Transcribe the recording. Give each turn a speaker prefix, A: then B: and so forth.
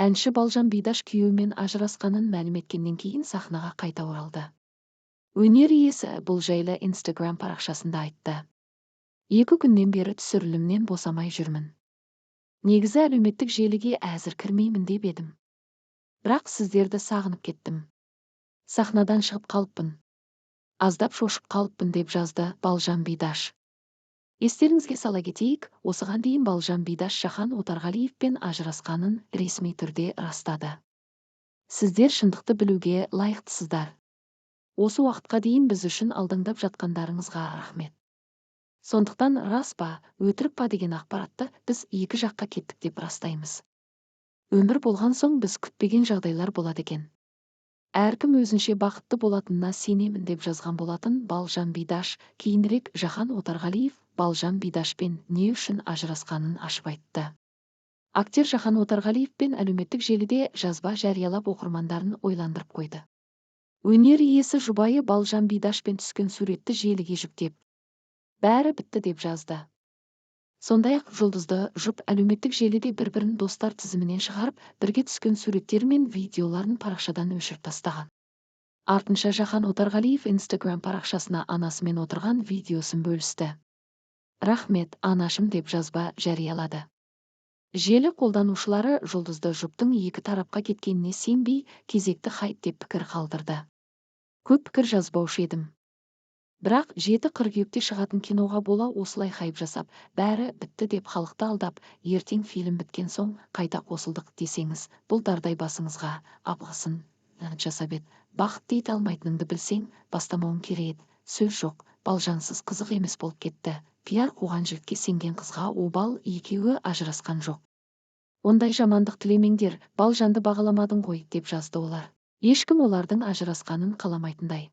A: Әнші Балжан Бидаш күйеуімен ажырасқанын мәлім еткеннен кейін сахнаға қайта оралды. Өнер иесі бұл жайлы Instagram парақшасында айтты. 2 күннен бері түсірілімнен босамай жүрмін. Негізі әлеуметтік желіге әзір кірмеймін деп едім. Бірақ сіздерді сағынып кеттім. Сахнадан шығып қалыппын. Аздап шошып қалыппын деп жазды Балжан Бидаш. Естеріңізге сала кетейік, осыған дейін Балжан Бидаш Жахан Отарғалиевпен ажырасқанын ресми түрде растады. Сіздер шындықты білуге лайықтысыздар. Осы уақытқа дейін біз үшін алдыңдап жатқандарыңызға рахмет. Сондықтан рас па, өтірік па деген ақпаратты біз екі жаққа кеттік деп растаймыз. Өмір болған соң біз күтпеген жағдайлар болады екен. Әркім өзінше бақытты болатынына сенемін деп жазған болатын Балжан Бидаш. Кейінірек Жахан Отарғалиев Балжан Бидашпен не үшін ажырасқанын ашып айтты. Актер Жахан Отарғалиевпен әлеуметтік желіде жазба жариялап оқырмандарын ойландырып қойды. Өнер иесі жұбайы Балжан Бидашпен түскен суретті желіге жүктеп, бәрі бітті деп жазды. Сондай-ақ жұлдызды жұп әлеуметтік желіде бір-бірін достар тізімінен шығарып, бірге түскен суреттер мен видеоларын парақшадан өшіріп тастаған. Артынша Жахан Отарғалиев Instagram парақшасына анасымен отырған видеосын бөлісті. Рахмет, анашым деп жазба жариялады. Желі қолданушылары жұлдызды жұптың екі тарапқа кеткеніне сенбей, кезекті хайп деп пікір қалдырды. Көп пікір жазбаушы едім. Бірақ 7 қыркүйекте шығатын киноға бола осылай хайп жасап, бәрі бітті деп халықты алдап, ертең фильм біткен соң қайта қосылдық десеңіз, бұл дардай басыңызға абғысын жасап еді. Бақыт дей алмайтыныңды білсең, бастамауың керек еді. Сөз жоқ, Балжансыз қызық емес болып кетті. Пиар қуған жігітке сенген қызға обал, екеуі ажырасқан жоқ. Ондай жамандық тілемеңдер, Балжанды бағаламадың ғой деп жазды олар. Ешкім олардың ажырасқанын қаламайтындай.